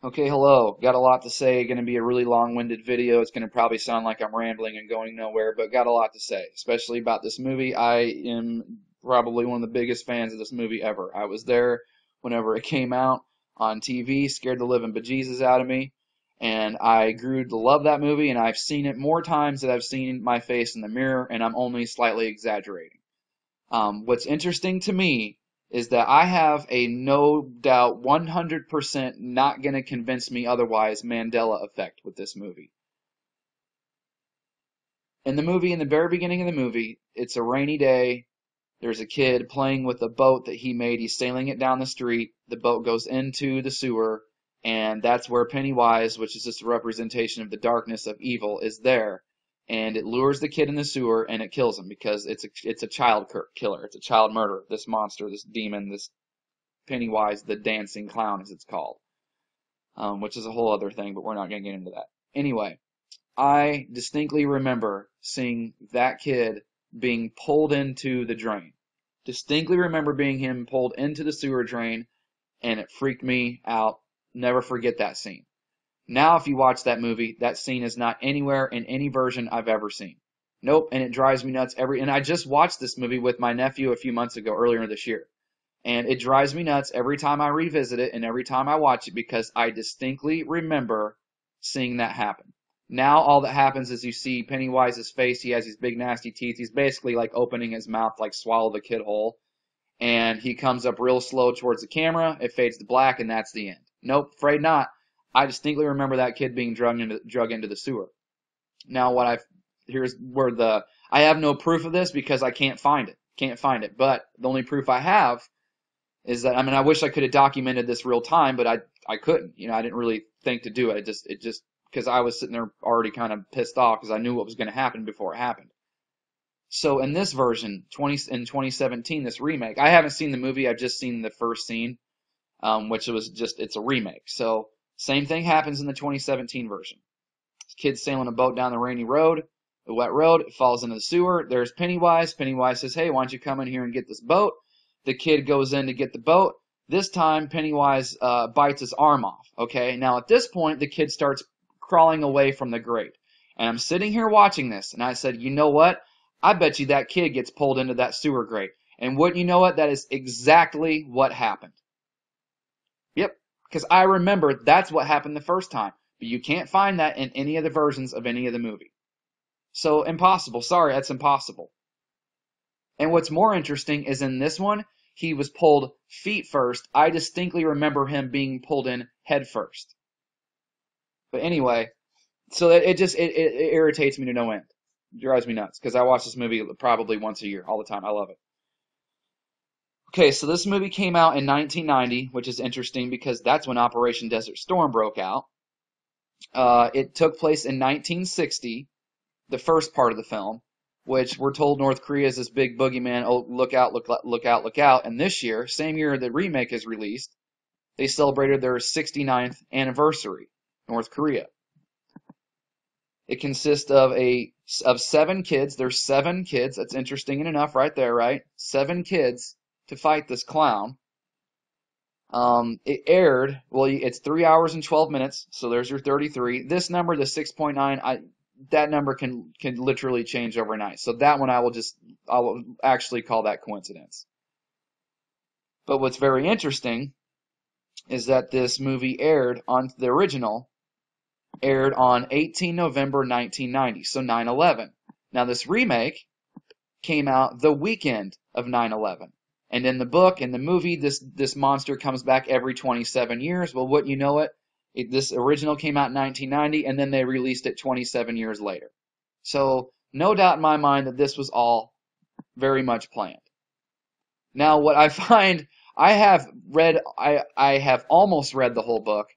Okay, hello. Got a lot to say. Going to be a really long-winded video. It's going to probably sound like I'm rambling and going nowhere, but got a lot to say, especially about this movie. I am probably one of the biggest fans of this movie ever. I was there whenever it came out on TV, scared the living bejesus out of me, and I grew to love that movie, and I've seen it more times than I've seen my face in the mirror, and I'm only slightly exaggerating. What's interesting to me is that I have a no doubt 100% not going to convince me otherwise Mandela effect with this movie. In the very beginning of the movie, it's a rainy day. There's a kid playing with a boat that he made. He's sailing it down the street. The boat goes into the sewer, and that's where Pennywise, which is just a representation of the darkness of evil, is there. And it lures the kid in the sewer and it kills him because it's a child killer. It's a child murderer. This monster, this demon, this Pennywise, the dancing clown, as it's called, which is a whole other thing, but we're not going to get into that. Anyway, I distinctly remember seeing that kid being pulled into the drain. Distinctly remember being him pulled into the sewer drain, and it freaked me out. Never forget that scene. Now, if you watch that movie, that scene is not anywhere in any version I've ever seen. Nope, and it drives me nuts and I just watched this movie with my nephew a few months ago, earlier this year. And it drives me nuts every time I revisit it and every time I watch it because I distinctly remember seeing that happen. Now all that happens is you see Pennywise's face. He has these big nasty teeth. He's basically like opening his mouth like swallow the kid whole. And he comes up real slow towards the camera. It fades to black and that's the end. Nope, afraid not. I distinctly remember that kid being drug into the sewer. Now here's where I have no proof of this because I can't find it. Can't find it. But the only proof I have is that, I wish I could have documented this real time, but I couldn't. I didn't really think to do it. It just, because I was sitting there already kind of pissed off because I knew what was going to happen before it happened. So in this version, in 2017, this remake, I haven't seen the movie. I've just seen the first scene, which it's a remake. So same thing happens in the 2017 version. This kid's sailing a boat down the rainy road, the wet road. It falls into the sewer. There's Pennywise. Pennywise says, "Hey, why don't you come in here and get this boat?" The kid goes in to get the boat. This time, Pennywise bites his arm off. Okay, now at this point, the kid starts crawling away from the grate. And I'm sitting here watching this, and I said, you know what? I bet you that kid gets pulled into that sewer grate. And wouldn't you know it? That is exactly what happened. Yep, because I remember that's what happened the first time. But you can't find that in any of the versions of any of the movie. So impossible. Sorry, that's impossible. And what's more interesting is in this one, he was pulled feet first. I distinctly remember him being pulled in head first. But anyway, so it irritates me to no end. It drives me nuts because I watch this movie probably once a year, all the time. I love it. Okay, so this movie came out in 1990, which is interesting because that's when Operation Desert Storm broke out. It took place in 1960, the first part of the film, which we're told North Korea is this big boogeyman. Oh, look out, look out, look out. And this year, same year the remake is released, they celebrated their 69th anniversary, North Korea. It consists of seven kids. There's 7 kids. That's interesting enough right there, right? 7 kids to fight this clown. It aired, it's 3 hours and 12 minutes, so there's your 33. This number, the 6.9, that number can literally change overnight. So that one I will actually call that coincidence. But what's very interesting is that this movie aired on 18 November 1990, so 9/11. Now this remake came out the weekend of 9/11. And in the book, in the movie, this monster comes back every 27 years. Well, wouldn't you know it? This original came out in 1990, and then they released it 27 years later. So, no doubt in my mind that this was all very much planned. Now, what I find, I have almost read the whole book.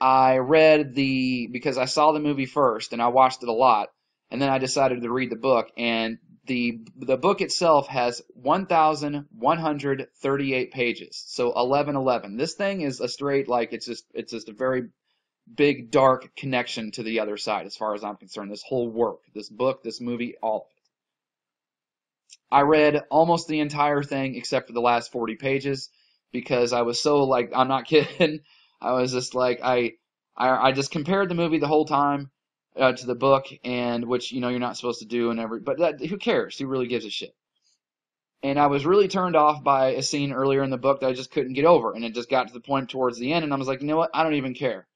I read because I saw the movie first, and I watched it a lot, and then I decided to read the book, and the book itself has 1,138 pages, so 1111. This thing is a straight, it's just a very big, dark connection to the other side, as far as I'm concerned. This whole work, this book, this movie, all of it. I read almost the entire thing except for the last 40 pages because I was so, I'm not kidding, I was just like, I just compared the movie the whole time to the book, and which you're not supposed to do, but who cares? Who really gives a shit? And I was really turned off by a scene earlier in the book that I just couldn't get over, and it just got to the point towards the end, and I was like, you know what? I don't even care.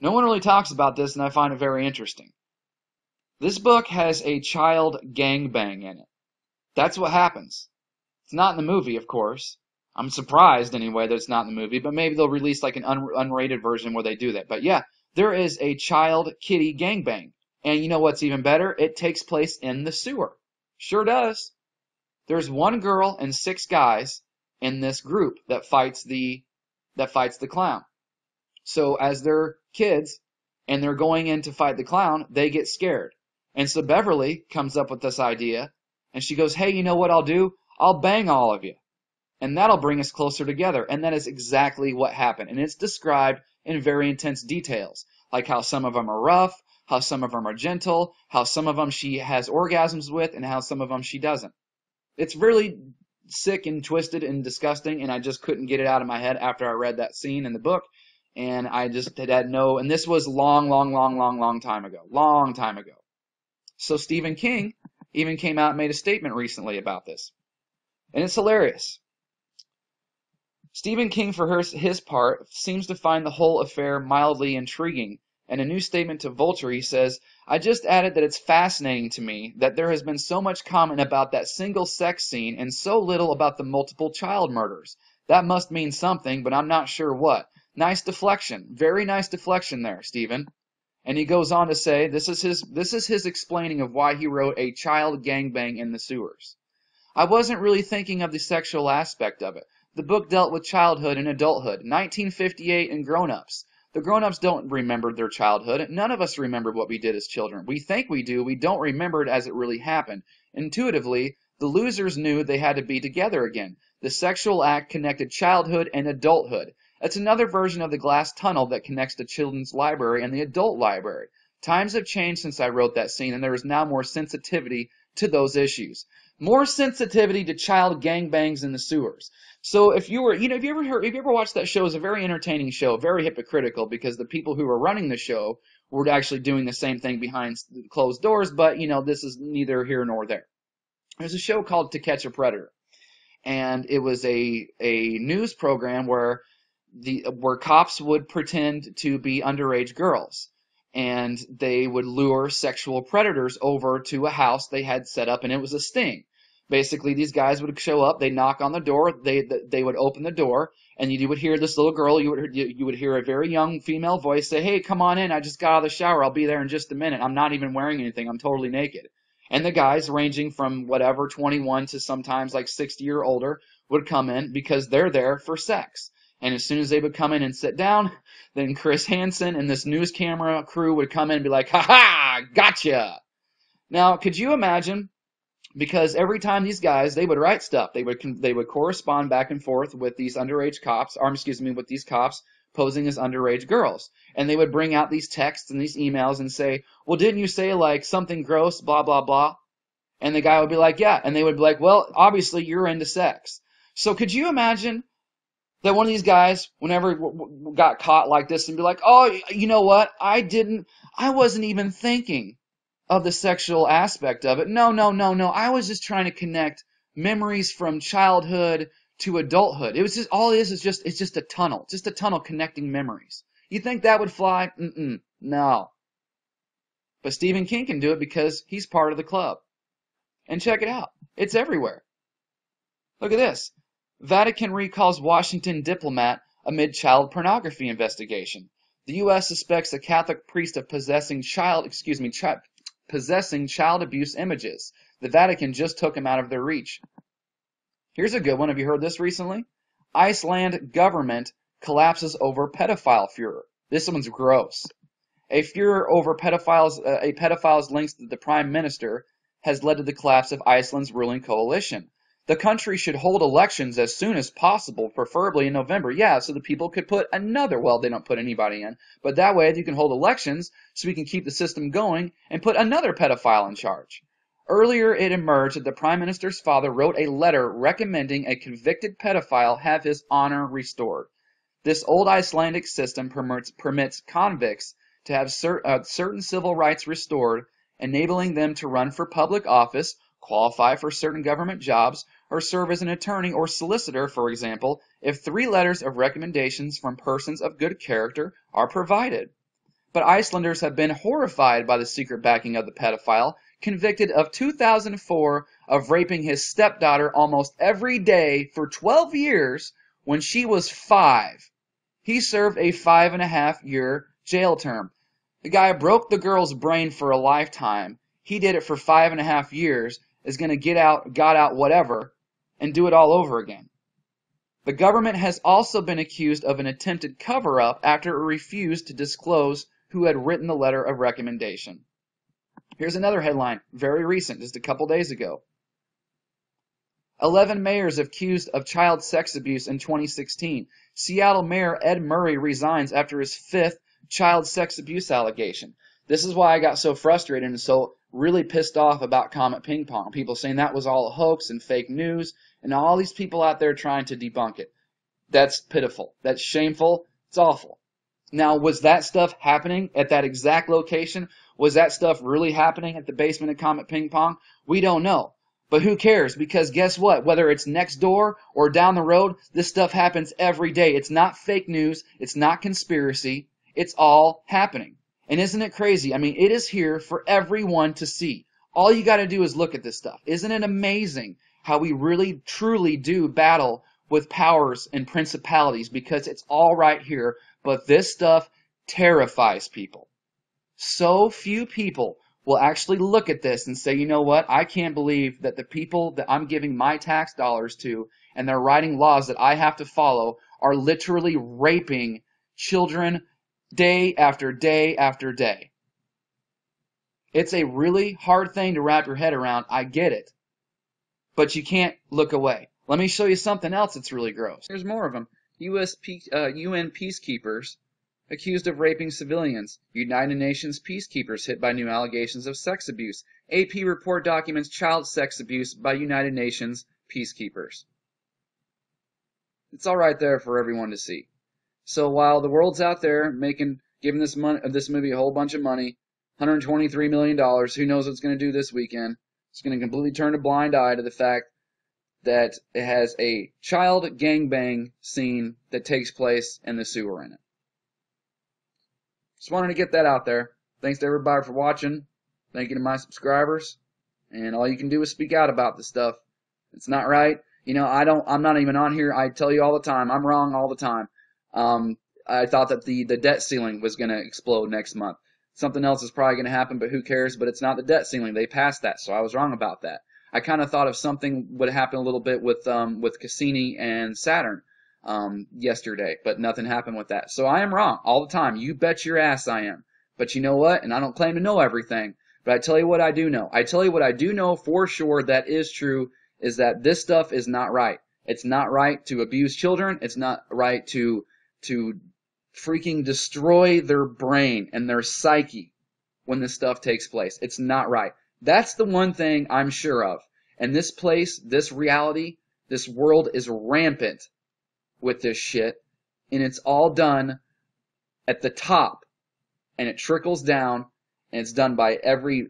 No one really talks about this, and I find it very interesting. This book has a child gangbang in it. That's what happens. It's not in the movie, of course. I'm surprised, anyway, that it's not in the movie, but maybe they'll release like an unrated version where they do that. But yeah, there is a child Kiddie gangbang. And you know what's even better? It takes place in the sewer. Sure does. There's one girl and 6 guys in this group that fights the clown. So as they're kids and they're going in to fight the clown, they get scared. And so Beverly comes up with this idea, and she goes, hey, you know what I'll do? I'll bang all of you. And that'll bring us closer together. And that is exactly what happened. And it's described in very intense details, like how some of them are rough, how some of them are gentle, how some of them she has orgasms with, and how some of them she doesn't. It's really sick and twisted and disgusting, and I just couldn't get it out of my head after I read that scene in the book. And I just had no, and this was long time ago. Long time ago. So Stephen King even came out and made a statement recently about this. And it's hilarious. Stephen King, for his part, seems to find the whole affair mildly intriguing. In a new statement to Vulture, he says, I just added that it's fascinating to me that there has been so much comment about that single sex scene and so little about the multiple child murders. That must mean something, but I'm not sure what. Nice deflection. Very nice deflection there, Stephen. And he goes on to say, this is his explaining of why he wrote a child gangbang in the sewers. I wasn't really thinking of the sexual aspect of it. The book dealt with childhood and adulthood, 1958 and grown-ups. The grown-ups don't remember their childhood. None of us remember what we did as children. We think we do. We don't remember it as it really happened. Intuitively, the losers knew they had to be together again. The sexual act connected childhood and adulthood. It's another version of the glass tunnel that connects the children's library and the adult library. Times have changed since I wrote that scene, and there is now more sensitivity to those issues. More sensitivity to child gangbangs in the sewers. So if you were, if you ever watched that show, it's a very entertaining show, very hypocritical, because the people who were running the show were actually doing the same thing behind closed doors, but, this is neither here nor there. There's a show called To Catch a Predator, and it was a news program where cops would pretend to be underage girls, and they would lure sexual predators over to a house they had set up, and it was a sting. Basically, these guys would show up, they'd knock on the door, they would open the door, and you would hear this little girl, you would hear a very young female voice say, hey, come on in, I just got out of the shower, I'll be there in just a minute, I'm not even wearing anything, I'm totally naked. And the guys, ranging from whatever, 21 to sometimes like 60 or older, would come in because they're there for sex. And as soon as they would come in and sit down, then Chris Hansen and this news camera crew would come in and be like, ha-ha, gotcha. Now, could you imagine? Because every time these guys, they would write stuff. They would correspond back and forth with these underage cops, with these cops posing as underage girls. And they would bring out these texts and these emails and say, well, didn't you say like something gross, blah, blah, blah? And the guy would be like, yeah. And they would be like, well, obviously you're into sex. So could you imagine that one of these guys, whenever got caught like this, and be like, oh, you know what? I wasn't even thinking of the sexual aspect of it. No. I was just trying to connect memories from childhood to adulthood. It was just, all it is just, it's just a tunnel connecting memories. You think that would fly? No. But Stephen King can do it because he's part of the club. And check it out. It's everywhere. Look at this. Vatican recalls Washington diplomat amid child pornography investigation. The U.S. suspects a Catholic priest of possessing child abuse images. The Vatican just took him out of their reach. Here's a good one. Have you heard this recently? Iceland government collapses over pedophile furor. This one's gross. A furor over a pedophile's links to the prime minister has led to the collapse of Iceland's ruling coalition. The country should hold elections as soon as possible, preferably in November. Yeah, so the people could put they don't put anybody in, but that way you can hold elections so we can keep the system going and put another pedophile in charge. Earlier it emerged that the prime minister's father wrote a letter recommending a convicted pedophile have his honor restored. This old Icelandic system permits convicts to have certain civil rights restored, enabling them to run for public office, qualify for certain government jobs, or serve as an attorney or solicitor, for example, if 3 letters of recommendations from persons of good character are provided. But Icelanders have been horrified by the secret backing of the pedophile, convicted of 2004 of raping his stepdaughter almost every day for 12 years when she was 5. He served a 5.5-year jail term. The guy broke the girl's brain for a lifetime. He did it for 5.5 years, is going to got out whatever, and do it all over again. The government has also been accused of an attempted cover-up after it refused to disclose who had written the letter of recommendation. Here's another headline, very recent, just a couple days ago. 11 mayors accused of child sex abuse in 2016. Seattle Mayor Ed Murray resigns after his 5th child sex abuse allegation. This is why I got so frustrated and so really pissed off about Comet Ping Pong. People saying that was all a hoax and fake news, and all these people out there trying to debunk it. That's pitiful. That's shameful. It's awful. Now, was that stuff happening at that exact location? Was that stuff really happening at the basement of Comet Ping Pong? We don't know. But who cares? Because guess what? Whether it's next door or down the road, this stuff happens every day. It's not fake news. It's not conspiracy. It's all happening. And isn't it crazy? I mean, it is here for everyone to see. All you got to do is look at this stuff. Isn't it amazing how we really, truly do battle with powers and principalities, because it's all right here, but this stuff terrifies people. So few people will actually look at this and say, you know what, I can't believe that the people that I'm giving my tax dollars to and they're writing laws that I have to follow are literally raping children day after day after day. It's a really hard thing to wrap your head around, I get it, but you can't look away. Let me show you something else that's really gross. Here's more of them. UN peacekeepers accused of raping civilians. United Nations peacekeepers hit by new allegations of sex abuse. AP report documents child sex abuse by United Nations peacekeepers. It's all right there for everyone to see. So while the world's out there giving this movie a whole bunch of money, $123 million, who knows what it's going to do this weekend? It's going to completely turn a blind eye to the fact that it has a child gangbang scene that takes place in the sewer in it. Just wanted to get that out there. Thanks to everybody for watching. Thank you to my subscribers. And all you can do is speak out about this stuff. It's not right. You know, I'm not even on here. I tell you all the time. I'm wrong all the time. I thought that the debt ceiling was going to explode next month. Something else is probably going to happen, but who cares? But it's not the debt ceiling. They passed that, so I was wrong about that. I kind of thought if something would happen a little bit with Cassini and Saturn yesterday, but nothing happened with that. So I am wrong all the time. You bet your ass I am. But you know what? And I don't claim to know everything, but I tell you what I do know. I tell you what I do know for sure that is true is that this stuff is not right. It's not right to abuse children. It's not right to freaking destroy their brain and their psyche when this stuff takes place. It's not right. That's the one thing I'm sure of. And this place, this reality, this world is rampant with this shit. And it's all done at the top. And it trickles down. And it's done by every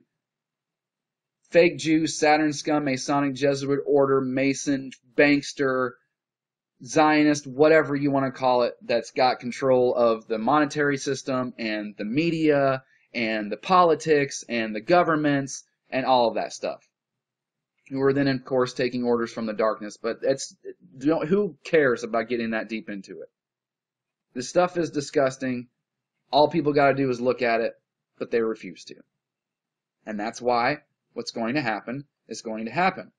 fake Jew, Saturn scum, Masonic, Jesuit order, Mason, bankster, Zionist, whatever you want to call it, that's got control of the monetary system and the media and the politics and the governments and all of that stuff. Who are then, of course, taking orders from the darkness. But who cares about getting that deep into it? This stuff is disgusting. All people got to do is look at it, but they refuse to. And that's why what's going to happen is going to happen.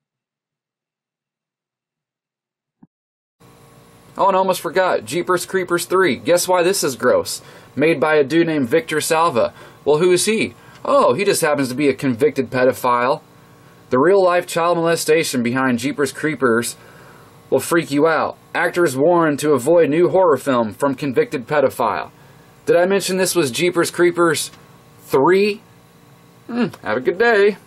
Oh, and I almost forgot. Jeepers Creepers 3. Guess why this is gross? Made by a dude named Victor Salva. Well, who is he? Oh, he just happens to be a convicted pedophile. The real-life child molestation behind Jeepers Creepers will freak you out. Actors warned to avoid new horror film from convicted pedophile. Did I mention this was Jeepers Creepers 3? Have a good day.